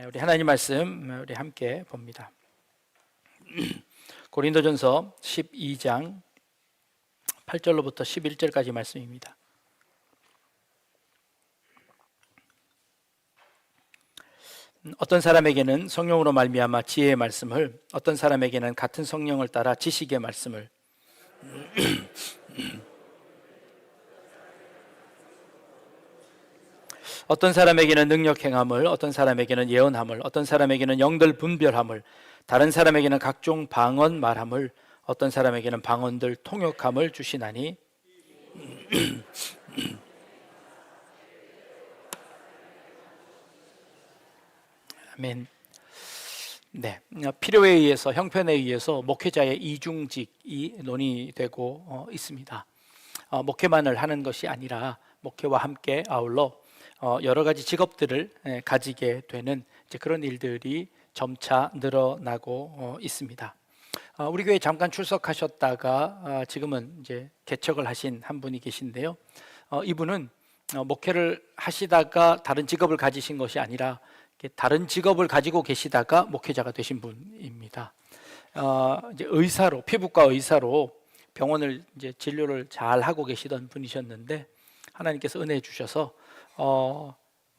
우리 하나님 말씀 우리 함께 봅니다. 고린도전서 12장 8절로부터 11절까지 말씀입니다. 어떤 사람에게는 성령으로 말미암아 지혜의 말씀을, 어떤 사람에게는 같은 성령을 따라 지식의 말씀을, 어떤 사람에게는 능력 행함을, 어떤 사람에게는 예언함을, 어떤 사람에게는 영들 분별함을, 다른 사람에게는 각종 방언 말함을, 어떤 사람에게는 방언들 통역함을 주시나니 아멘. 네, 필요에 의해서, 형편에 의해서 목회자의 이중직이 논의되고 있습니다. 목회만을 하는 것이 아니라 목회와 함께 아울러 여러 가지 직업들을 가지게 되는 그런 일들이 점차 늘어나고 있습니다. 우리 교회 잠깐 출석하셨다가 지금은 이제 개척을 하신 한 분이 계신데요. 이분은 목회를 하시다가 다른 직업을 가지신 것이 아니라 다른 직업을 가지고 계시다가 목회자가 되신 분입니다. 이제 의사로, 피부과 의사로 병원을 이제 진료를 잘 하고 계시던 분이셨는데 하나님께서 은혜 주셔서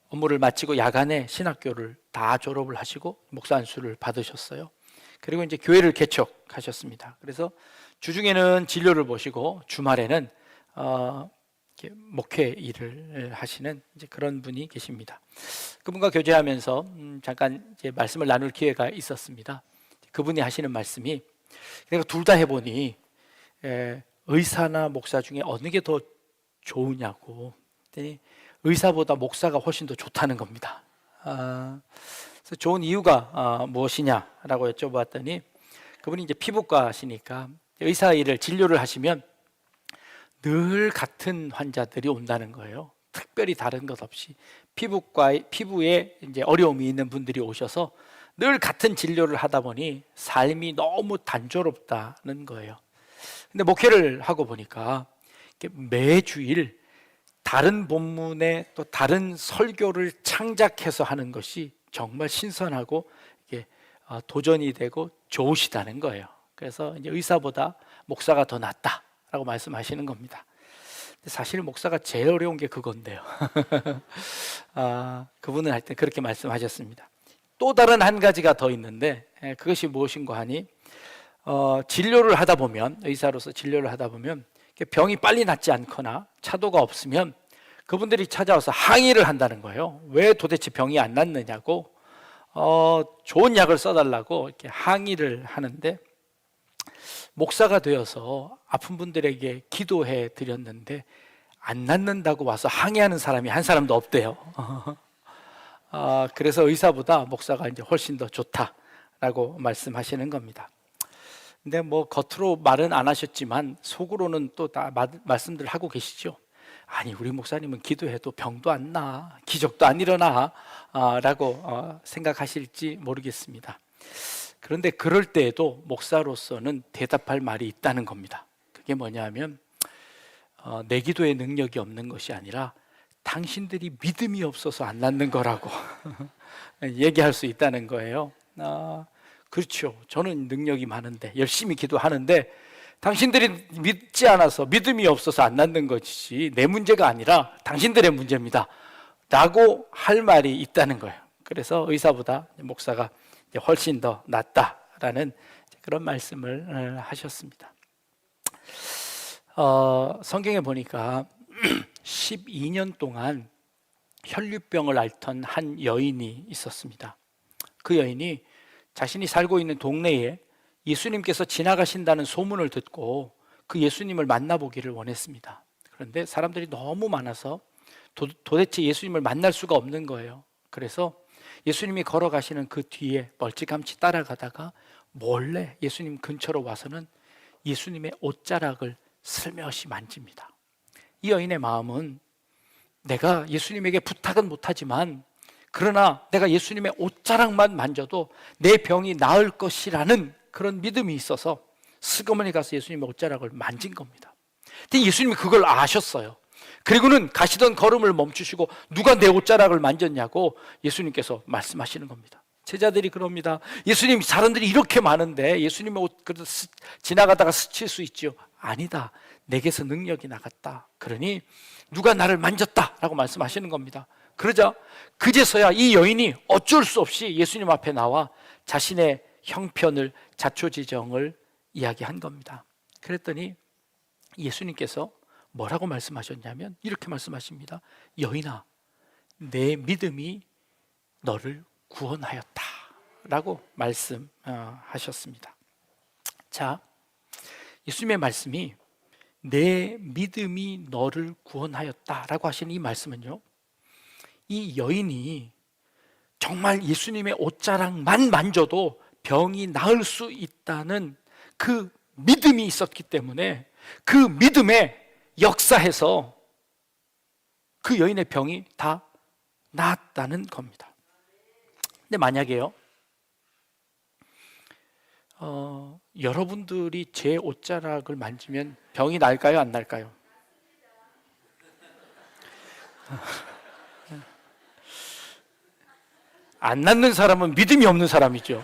업무를 마치고 야간에 신학교를 다 졸업을 하시고 목사 안수를 받으셨어요. 그리고 이제 교회를 개척하셨습니다. 그래서 주중에는 진료를 보시고 주말에는 목회 일을 하시는 이제 그런 분이 계십니다. 그분과 교제하면서 잠깐 이제 말씀을 나눌 기회가 있었습니다. 그분이 하시는 말씀이, 내가 둘 다 해보니 의사나 목사 중에 어느 게 더 좋으냐고 했더니 의사보다 목사가 훨씬 더 좋다는 겁니다. 그래서 좋은 이유가 무엇이냐라고 여쭤봤더니 그분이 이제 피부과시니까 의사 일을 진료를 하시면 늘 같은 환자들이 온다는 거예요. 특별히 다른 것 없이 피부에 이제 어려움이 있는 분들이 오셔서 늘 같은 진료를 하다 보니 삶이 너무 단조롭다는 거예요. 근데 목회를 하고 보니까 매주일 다른 본문에 또 다른 설교를 창작해서 하는 것이 정말 신선하고 도전이 되고 좋으시다는 거예요. 그래서 이제 의사보다 목사가 더 낫다라고 말씀하시는 겁니다. 사실 목사가 제일 어려운 게 그건데요. 그분은 할 때 그렇게 말씀하셨습니다. 또 다른 한 가지가 더 있는데 그것이 무엇인가 하니 진료를 하다 보면, 의사로서 진료를 하다 보면 병이 빨리 낫지 않거나 차도가 없으면 그분들이 찾아와서 항의를 한다는 거예요. 왜 도대체 병이 안 낫느냐고 좋은 약을 써달라고 이렇게 항의를 하는데, 목사가 되어서 아픈 분들에게 기도해 드렸는데 안 낫는다고 와서 항의하는 사람이 한 사람도 없대요. 그래서 의사보다 목사가 이제 훨씬 더 좋다라고 말씀하시는 겁니다. 근데 뭐 겉으로 말은 안 하셨지만 속으로는 또 다 말씀들 하고 계시죠. 아니, 우리 목사님은 기도해도 병도 안 나, 기적도 안 일어나 라고 생각하실지 모르겠습니다. 그런데 그럴 때에도 목사로서는 대답할 말이 있다는 겁니다. 그게 뭐냐면 내 기도에 능력이 없는 것이 아니라 당신들이 믿음이 없어서 안 낫는 거라고 얘기할 수 있다는 거예요. 그렇죠. 저는 능력이 많은데 열심히 기도하는데 당신들이 믿지 않아서, 믿음이 없어서 안 낫는 것이지 내 문제가 아니라 당신들의 문제입니다 라고 할 말이 있다는 거예요. 그래서 의사보다 목사가 훨씬 더 낫다라는 그런 말씀을 하셨습니다. 성경에 보니까 12년 동안 혈류병을 앓던 한 여인이 있었습니다. 그 여인이 자신이 살고 있는 동네에 예수님께서 지나가신다는 소문을 듣고 그 예수님을 만나보기를 원했습니다. 그런데 사람들이 너무 많아서 도대체 예수님을 만날 수가 없는 거예요. 그래서 예수님이 걸어가시는 그 뒤에 멀찌감치 따라가다가 몰래 예수님 근처로 와서는 예수님의 옷자락을 슬며시 만집니다. 이 여인의 마음은, 내가 예수님에게 부탁은 못하지만 그러나 내가 예수님의 옷자락만 만져도 내 병이 나을 것이라는 그런 믿음이 있어서 슬그머니 가서 예수님의 옷자락을 만진 겁니다. 근데 예수님이 그걸 아셨어요. 그리고는 가시던 걸음을 멈추시고 누가 내 옷자락을 만졌냐고 예수님께서 말씀하시는 겁니다. 제자들이 그럽니다. 예수님, 사람들이 이렇게 많은데 예수님의 옷 지나가다가 스칠 수 있죠? 아니다, 내게서 능력이 나갔다. 그러니 누가 나를 만졌다라고 말씀하시는 겁니다. 그러자 그제서야 이 여인이 어쩔 수 없이 예수님 앞에 나와 자신의 형편을, 자초지정을 이야기한 겁니다. 그랬더니 예수님께서 뭐라고 말씀하셨냐면 이렇게 말씀하십니다. 여인아, 내 믿음이 너를 구원하였다 라고 말씀하셨습니다. 자, 예수님의 말씀이 내 믿음이 너를 구원하였다 라고 하시는 이 말씀은요, 이 여인이 정말 예수님의 옷자락만 만져도 병이 나을 수 있다는 그 믿음이 있었기 때문에 그 믿음에 역사해서 그 여인의 병이 다 나았다는 겁니다. 근데 만약에요, 여러분들이 제 옷자락을 만지면 병이 날까요, 안 날까요? 안 낫는 사람은 믿음이 없는 사람이죠.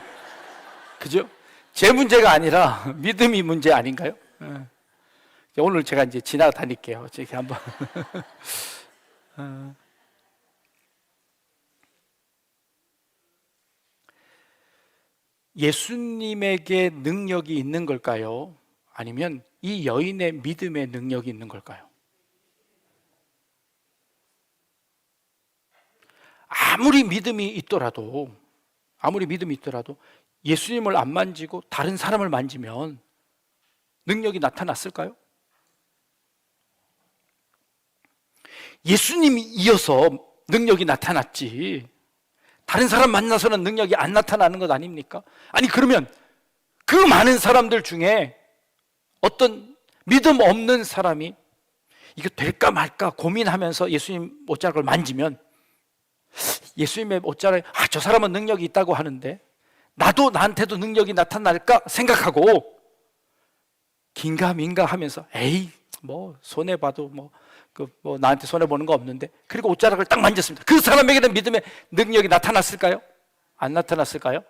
그죠? 제 문제가 아니라 믿음이 문제 아닌가요? 오늘 제가 이제 지나다닐게요. 제가 한번. 예수님에게 능력이 있는 걸까요? 아니면 이 여인의 믿음에 능력이 있는 걸까요? 아무리 믿음이 있더라도 예수님을 안 만지고 다른 사람을 만지면 능력이 나타났을까요? 예수님이 이어서 능력이 나타났지 다른 사람 만나서는 능력이 안 나타나는 것 아닙니까? 아니 그러면 그 많은 사람들 중에 어떤 믿음 없는 사람이 이거 될까 말까 고민하면서 예수님 옷자락을 만지면 예수님의 옷자락에 저 사람은 능력이 있다고 하는데 나한테도 능력이 나타날까 생각하고 긴가민가 하면서 에이 뭐 손해봐도 나한테 손해보는 거 없는데, 그리고 옷자락을 딱 만졌습니다. 그 사람에게는 믿음의 능력이 나타났을까요? 안 나타났을까요?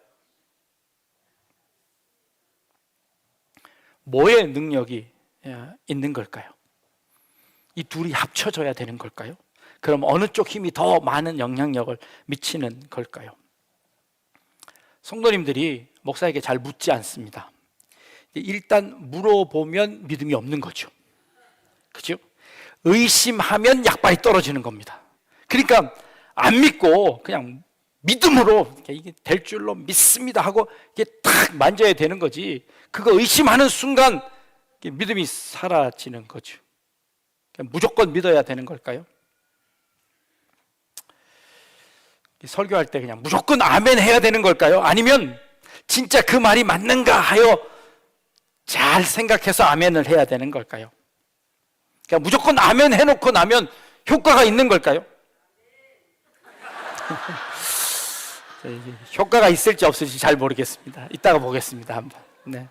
뭐의 능력이 있는 걸까요? 이 둘이 합쳐져야 되는 걸까요? 그럼 어느 쪽 힘이 더 많은 영향력을 미치는 걸까요? 성도님들이 목사에게 잘 묻지 않습니다. 일단 물어보면 믿음이 없는 거죠. 그죠? 의심하면 약발이 떨어지는 겁니다. 그러니까 안 믿고 그냥 믿음으로 이게 될 줄로 믿습니다 하고 이게 탁 만져야 되는 거지, 그거 의심하는 순간 믿음이 사라지는 거죠. 무조건 믿어야 되는 걸까요? 설교할 때 그냥 무조건 아멘 해야 되는 걸까요? 아니면 진짜 그 말이 맞는가 하여 잘 생각해서 아멘을 해야 되는 걸까요? 그러니까 무조건 아멘 해놓고 나면 효과가 있는 걸까요? 효과가 있을지 없을지 잘 모르겠습니다. 이따가 보겠습니다. 한번. 네.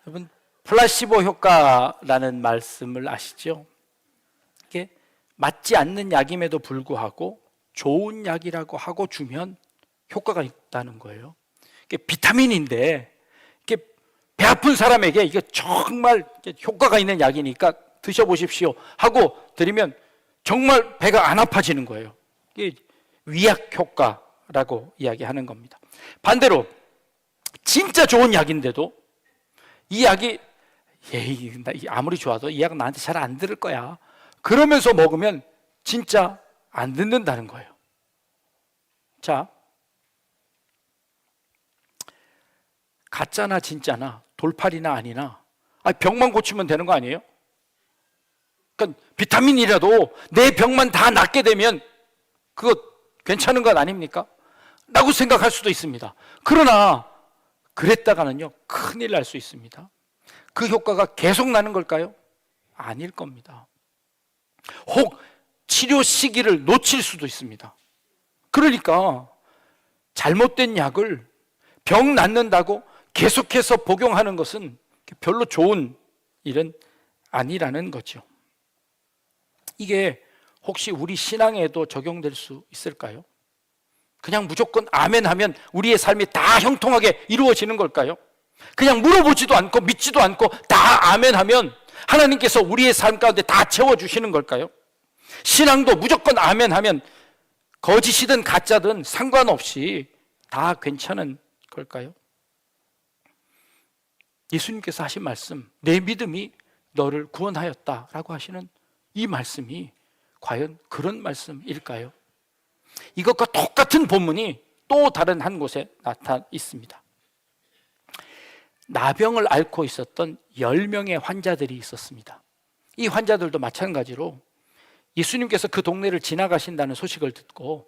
여러분, 플라시보 효과라는 말씀을 아시죠? 이게 맞지 않는 약임에도 불구하고 좋은 약이라고 하고 주면 효과가 있다는 거예요. 이게 비타민인데 이게 배 아픈 사람에게 이게 정말 효과가 있는 약이니까 드셔보십시오 하고 드리면 정말 배가 안 아파지는 거예요. 이게 위약 효과라고 이야기하는 겁니다. 반대로 진짜 좋은 약인데도 이 약이 아무리 좋아도 이 약은 나한테 잘 안 들을 거야 그러면서 먹으면 진짜 안 듣는다는 거예요. 자, 가짜나 진짜나 돌팔이나 아니나 병만 고치면 되는 거 아니에요? 그러니까 비타민이라도 내 병만 다 낫게 되면 그거 괜찮은 것 아닙니까? 라고 생각할 수도 있습니다. 그러나 그랬다가는요 큰일 날 수 있습니다. 그 효과가 계속 나는 걸까요? 아닐 겁니다. 혹 치료 시기를 놓칠 수도 있습니다. 그러니까 잘못된 약을 병 낫는다고 계속해서 복용하는 것은 별로 좋은 일은 아니라는 거죠. 이게 혹시 우리 신앙에도 적용될 수 있을까요? 그냥 무조건 아멘 하면 우리의 삶이 다 형통하게 이루어지는 걸까요? 그냥 물어보지도 않고 믿지도 않고 다 아멘 하면 하나님께서 우리의 삶 가운데 다 채워주시는 걸까요? 신앙도 무조건 아멘 하면 거짓이든 가짜든 상관없이 다 괜찮은 걸까요? 예수님께서 하신 말씀, 내 믿음이 너를 구원하였다라고 하시는 이 말씀이 과연 그런 말씀일까요? 이것과 똑같은 본문이 또 다른 한 곳에 나타나 있습니다. 나병을 앓고 있었던 10명의 환자들이 있었습니다. 이 환자들도 마찬가지로 예수님께서 그 동네를 지나가신다는 소식을 듣고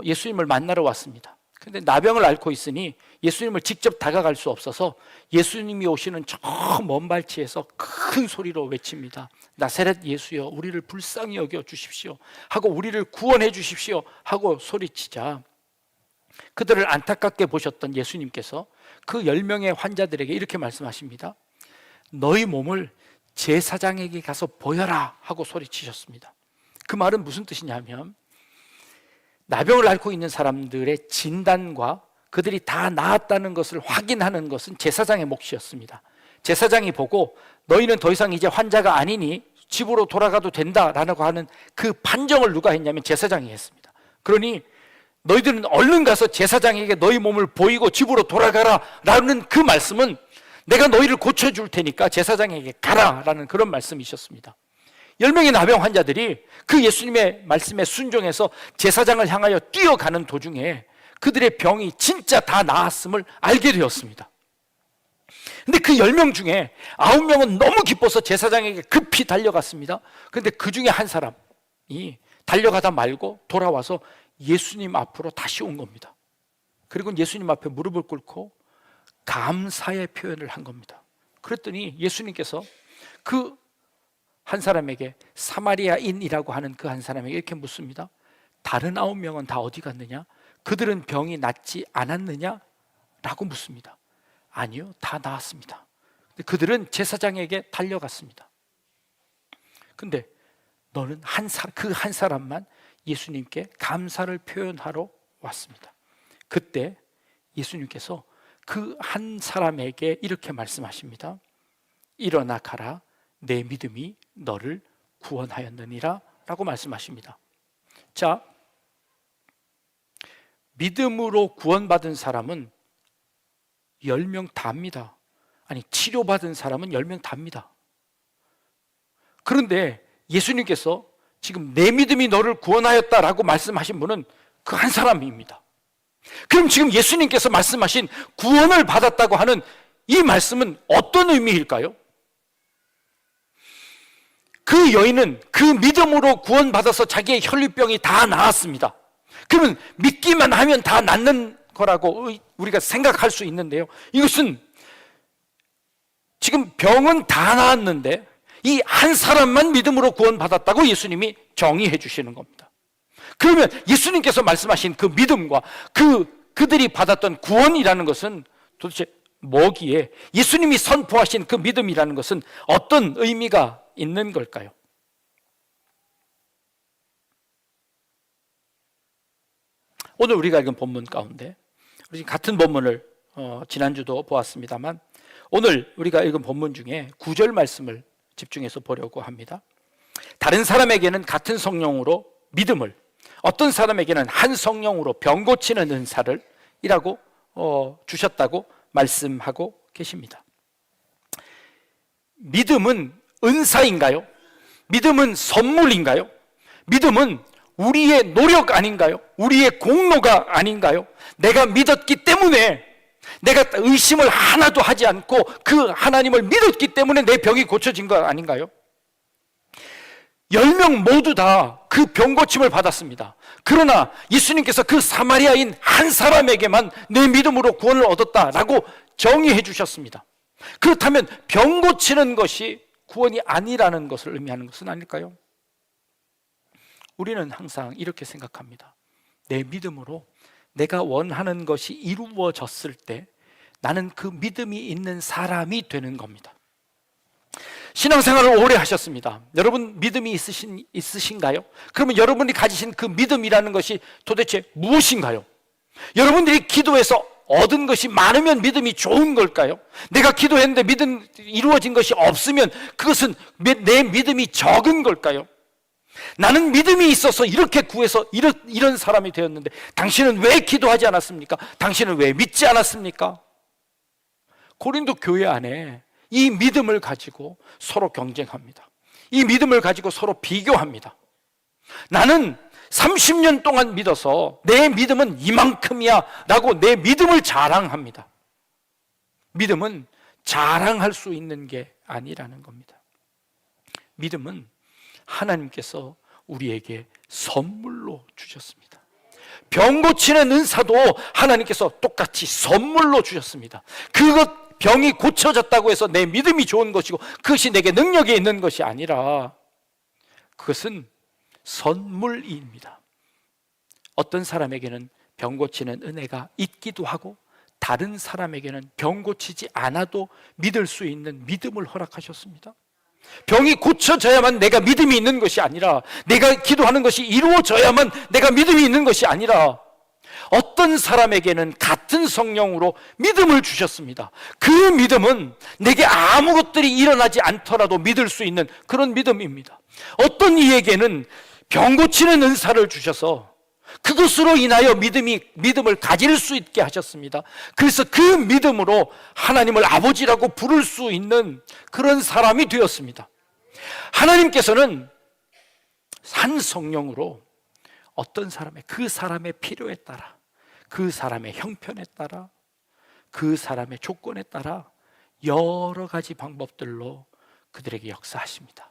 예수님을 만나러 왔습니다. 그런데 나병을 앓고 있으니 예수님을 직접 다가갈 수 없어서 예수님이 오시는 저 먼 발치에서 큰 소리로 외칩니다. 나사렛 예수여, 우리를 불쌍히 여겨 주십시오 하고 우리를 구원해 주십시오 하고 소리치자 그들을 안타깝게 보셨던 예수님께서 그 10명의 환자들에게 이렇게 말씀하십니다. 너희 몸을 제사장에게 가서 보여라 하고 소리치셨습니다. 그 말은 무슨 뜻이냐면 나병을 앓고 있는 사람들의 진단과 그들이 다 나았다는 것을 확인하는 것은 제사장의 몫이었습니다. 제사장이 보고 너희는 더 이상 이제 환자가 아니니 집으로 돌아가도 된다라고 하는 그 판정을 누가 했냐면 제사장이 했습니다. 그러니 너희들은 얼른 가서 제사장에게 너희 몸을 보이고 집으로 돌아가라 라는 그 말씀은 내가 너희를 고쳐줄 테니까 제사장에게 가라 라는 그런 말씀이셨습니다. 10명의 나병 환자들이 그 예수님의 말씀에 순종해서 제사장을 향하여 뛰어가는 도중에 그들의 병이 진짜 다 나았음을 알게 되었습니다. 근데 그 10명 중에 9명은 너무 기뻐서 제사장에게 급히 달려갔습니다. 그런데 그 중에 한 사람이 달려가다 말고 돌아와서 예수님 앞으로 다시 온 겁니다. 그리고 예수님 앞에 무릎을 꿇고 감사의 표현을 한 겁니다. 그랬더니 예수님께서 그 한 사람에게, 사마리아인이라고 하는 그 한 사람에게 이렇게 묻습니다. 다른 9명은 다 어디 갔느냐? 그들은 병이 낫지 않았느냐? 라고 묻습니다. 아니요, 다 나았습니다. 그들은 제사장에게 달려갔습니다. 근데 너는 그 한 사람만 예수님께 감사를 표현하러 왔습니다. 그때 예수님께서 그 한 사람에게 이렇게 말씀하십니다. 일어나 가라, 내 믿음이 너를 구원하였느니라 라고 말씀하십니다. 자, 믿음으로 구원받은 사람은 10명 다입니다. 아니, 치료받은 사람은 10명 다입니다. 그런데 예수님께서 지금 내 믿음이 너를 구원하였다라고 말씀하신 분은 그 한 사람입니다. 그럼 지금 예수님께서 말씀하신 구원을 받았다고 하는 이 말씀은 어떤 의미일까요? 그 여인은 그 믿음으로 구원받아서 자기의 혈류병이 다 나았습니다. 그러면 믿기만 하면 다 낫는 거라고 우리가 생각할 수 있는데요, 이것은 지금 병은 다 나았는데 이 한 사람만 믿음으로 구원받았다고 예수님이 정의해 주시는 겁니다. 그러면 예수님께서 말씀하신 그 믿음과 그들이 받았던 구원이라는 것은 도대체 뭐기에, 예수님이 선포하신 그 믿음이라는 것은 어떤 의미가 있는 걸까요? 오늘 우리가 읽은 본문 가운데, 우리 같은 본문을 지난주도 보았습니다만 오늘 우리가 읽은 본문 중에 9절 말씀을 집중해서 보려고 합니다. 다른 사람에게는 같은 성령으로 믿음을, 어떤 사람에게는 한 성령으로 병 고치는 은사를 이라고 주셨다고 말씀하고 계십니다. 믿음은 은사인가요? 믿음은 선물인가요? 믿음은 우리의 노력 아닌가요? 우리의 공로가 아닌가요? 내가 믿었기 때문에, 내가 의심을 하나도 하지 않고 그 하나님을 믿었기 때문에 내 병이 고쳐진 거 아닌가요? 10명 모두 다 그 병 고침을 받았습니다. 그러나 예수님께서 그 사마리아인 한 사람에게만 내 믿음으로 구원을 얻었다라고 정의해 주셨습니다. 그렇다면 병 고치는 것이 구원이 아니라는 것을 의미하는 것은 아닐까요? 우리는 항상 이렇게 생각합니다. 내 믿음으로 내가 원하는 것이 이루어졌을 때 나는 그 믿음이 있는 사람이 되는 겁니다. 신앙생활을 오래 하셨습니다. 여러분 믿음이 있으신가요? 그러면 여러분이 가지신 그 믿음이라는 것이 도대체 무엇인가요? 여러분들이 기도해서 얻은 것이 많으면 믿음이 좋은 걸까요? 내가 기도했는데 믿음 이루어진 것이 없으면 그것은 내 믿음이 적은 걸까요? 나는 믿음이 있어서 이렇게 구해서 이런 사람이 되었는데 당신은 왜 기도하지 않았습니까? 당신은 왜 믿지 않았습니까? 고린도 교회 안에 이 믿음을 가지고 서로 경쟁합니다. 이 믿음을 가지고 서로 비교합니다. 나는 30년 동안 믿어서 내 믿음은 이만큼이야 라고 내 믿음을 자랑합니다. 믿음은 자랑할 수 있는 게 아니라는 겁니다. 믿음은 하나님께서 우리에게 선물로 주셨습니다. 병 고치는 은사도 하나님께서 똑같이 선물로 주셨습니다. 그것 병이 고쳐졌다고 해서 내 믿음이 좋은 것이고 그것이 내게 능력이 있는 것이 아니라 그것은 선물입니다. 어떤 사람에게는 병 고치는 은혜가 있기도 하고 다른 사람에게는 병 고치지 않아도 믿을 수 있는 믿음을 허락하셨습니다. 병이 고쳐져야만 내가 믿음이 있는 것이 아니라 내가 기도하는 것이 이루어져야만 내가 믿음이 있는 것이 아니라 어떤 사람에게는 같은 성령으로 믿음을 주셨습니다. 그 믿음은 내게 아무 것들이 일어나지 않더라도 믿을 수 있는 그런 믿음입니다. 어떤 이에게는 병 고치는 은사를 주셔서 그것으로 인하여 믿음을 가질 수 있게 하셨습니다. 그래서 그 믿음으로 하나님을 아버지라고 부를 수 있는 그런 사람이 되었습니다. 하나님께서는 한 성령으로 어떤 그 사람의 필요에 따라, 그 사람의 형편에 따라, 그 사람의 조건에 따라 여러 가지 방법들로 그들에게 역사하십니다.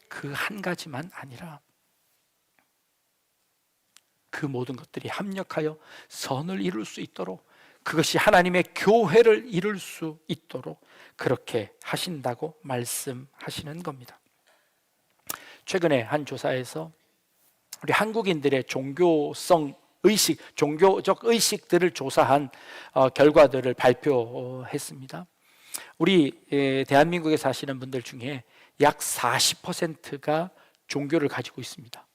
그 한 가지만 아니라 그 모든 것들이 합력하여 선을 이룰 수 있도록, 그것이 하나님의 교회를 이룰 수 있도록 그렇게 하신다고 말씀하시는 겁니다. 최근에 한 조사에서 우리 한국인들의 종교성 의식, 종교적 의식들을 조사한 결과들을 발표했습니다. 우리 대한민국에 사시는 분들 중에 약 40%가 종교를 가지고 있습니다.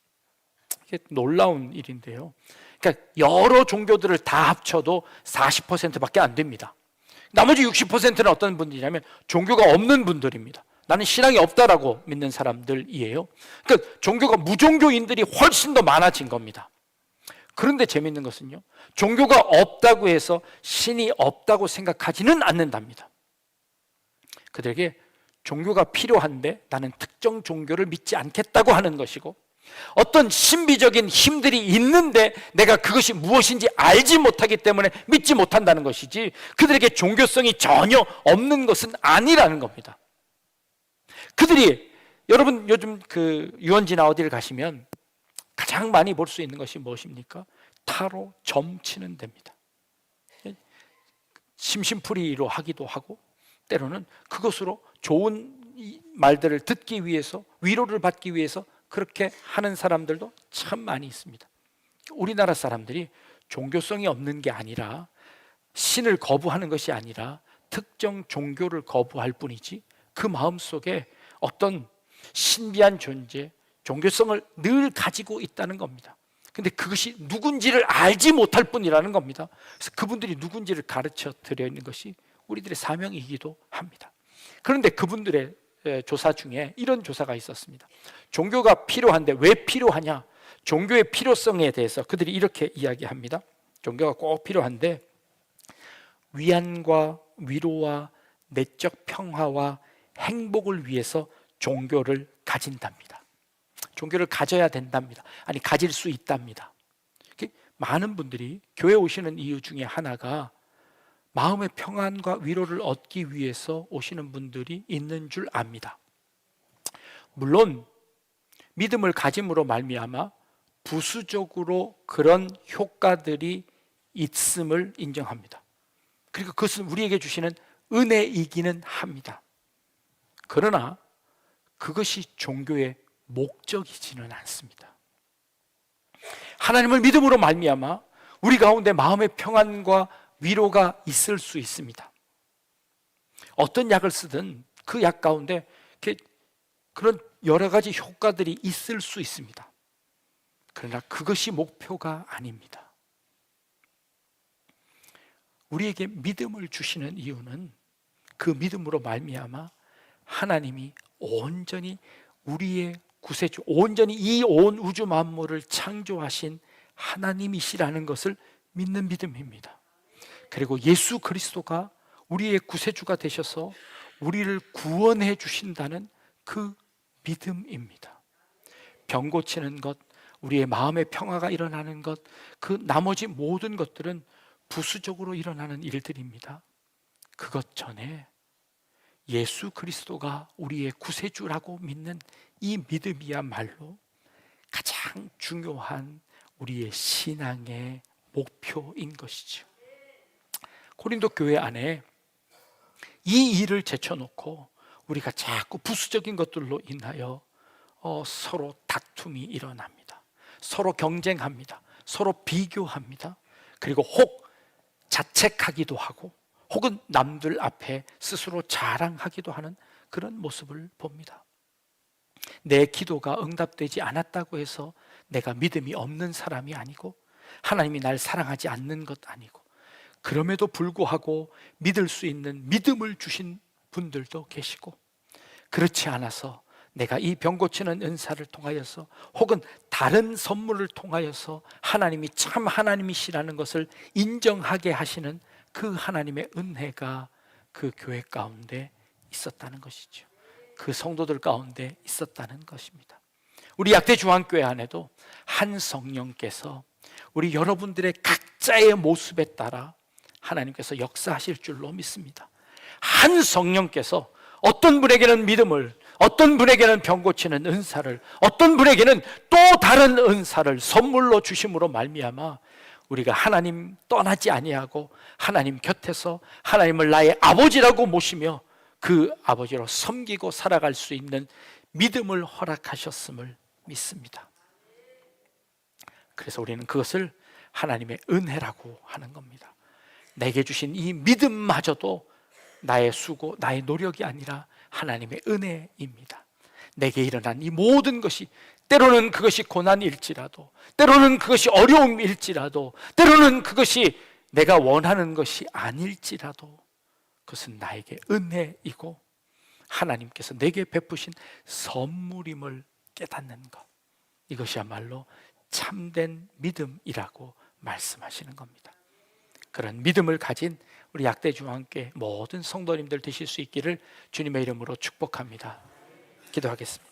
이게 놀라운 일인데요. 그러니까 여러 종교들을 다 합쳐도 40%밖에 안 됩니다. 나머지 60%는 어떤 분들이냐면 종교가 없는 분들입니다. 나는 신앙이 없다라고 믿는 사람들이에요. 그러니까 종교가 무종교인들이 훨씬 더 많아진 겁니다. 그런데 재밌는 것은요, 종교가 없다고 해서 신이 없다고 생각하지는 않는답니다. 그들에게 종교가 필요한데 나는 특정 종교를 믿지 않겠다고 하는 것이고, 어떤 신비적인 힘들이 있는데 내가 그것이 무엇인지 알지 못하기 때문에 믿지 못한다는 것이지, 그들에게 종교성이 전혀 없는 것은 아니라는 겁니다. 그들이, 여러분 요즘 그 유원지나 어디를 가시면 가장 많이 볼 수 있는 것이 무엇입니까? 타로 점 치는 데입니다. 심심풀이로 하기도 하고 때로는 그것으로 좋은 말들을 듣기 위해서, 위로를 받기 위해서 그렇게 하는 사람들도 참 많이 있습니다. 우리나라 사람들이 종교성이 없는 게 아니라, 신을 거부하는 것이 아니라 특정 종교를 거부할 뿐이지 그 마음속에 어떤 신비한 존재, 종교성을 늘 가지고 있다는 겁니다. 근데 그것이 누군지를 알지 못할 뿐이라는 겁니다. 그래서 그분들이 누군지를 가르쳐 드리는 것이 우리들의 사명이기도 합니다. 그런데 그분들의 조사 중에 이런 조사가 있었습니다. 종교가 필요한데 왜 필요하냐? 종교의 필요성에 대해서 그들이 이렇게 이야기합니다. 종교가 꼭 필요한데 위안과 위로와 내적 평화와 행복을 위해서 종교를 가진답니다. 종교를 가져야 된답니다. 아니, 가질 수 있답니다. 많은 분들이 교회 오시는 이유 중에 하나가 마음의 평안과 위로를 얻기 위해서 오시는 분들이 있는 줄 압니다. 물론 믿음을 가짐으로 말미암아 부수적으로 그런 효과들이 있음을 인정합니다. 그리고 그것은 우리에게 주시는 은혜이기는 합니다. 그러나 그것이 종교의 목적이지는 않습니다. 하나님을 믿음으로 말미암아 우리 가운데 마음의 평안과 위로가 있을 수 있습니다. 어떤 약을 쓰든 그 약 가운데 이렇게 그런 여러 가지 효과들이 있을 수 있습니다. 그러나 그것이 목표가 아닙니다. 우리에게 믿음을 주시는 이유는 그 믿음으로 말미암아 하나님이 온전히 우리의 구세주, 온전히 이 온 우주 만물을 창조하신 하나님이시라는 것을 믿는 믿음입니다. 그리고 예수 그리스도가 우리의 구세주가 되셔서 우리를 구원해 주신다는 그 믿음입니다. 병 고치는 것, 우리의 마음의 평화가 일어나는 것, 그 나머지 모든 것들은 부수적으로 일어나는 일들입니다. 그것 전에 예수 그리스도가 우리의 구세주라고 믿는 이 믿음이야말로 가장 중요한 우리의 신앙의 목표인 것이죠. 고린도 교회 안에 이 일을 제쳐놓고 우리가 자꾸 부수적인 것들로 인하여 서로 다툼이 일어납니다. 서로 경쟁합니다. 서로 비교합니다. 그리고 혹 자책하기도 하고 혹은 남들 앞에 스스로 자랑하기도 하는 그런 모습을 봅니다. 내 기도가 응답되지 않았다고 해서 내가 믿음이 없는 사람이 아니고 하나님이 날 사랑하지 않는 것 아니고, 그럼에도 불구하고 믿을 수 있는 믿음을 주신 분들도 계시고, 그렇지 않아서 내가 이 병 고치는 은사를 통하여서 혹은 다른 선물을 통하여서 하나님이 참 하나님이시라는 것을 인정하게 하시는 그 하나님의 은혜가 그 교회 가운데 있었다는 것이죠. 그 성도들 가운데 있었다는 것입니다. 우리 약대중앙교회 안에도 한 성령께서 우리 여러분들의 각자의 모습에 따라 하나님께서 역사하실 줄로 믿습니다. 한 성령께서 어떤 분에게는 믿음을, 어떤 분에게는 병 고치는 은사를, 어떤 분에게는 또 다른 은사를 선물로 주심으로 말미암아 우리가 하나님 떠나지 아니하고 하나님 곁에서 하나님을 나의 아버지라고 모시며 그 아버지로 섬기고 살아갈 수 있는 믿음을 허락하셨음을 믿습니다. 그래서 우리는 그것을 하나님의 은혜라고 하는 겁니다. 내게 주신 이 믿음마저도 나의 수고, 나의 노력이 아니라 하나님의 은혜입니다. 내게 일어난 이 모든 것이, 때로는 그것이 고난일지라도, 때로는 그것이 어려움일지라도, 때로는 그것이 내가 원하는 것이 아닐지라도 그것은 나에게 은혜이고 하나님께서 내게 베푸신 선물임을 깨닫는 것, 이것이야말로 참된 믿음이라고 말씀하시는 겁니다. 그런 믿음을 가진 우리 약대중앙교회 모든 성도님들 되실 수 있기를 주님의 이름으로 축복합니다. 기도하겠습니다.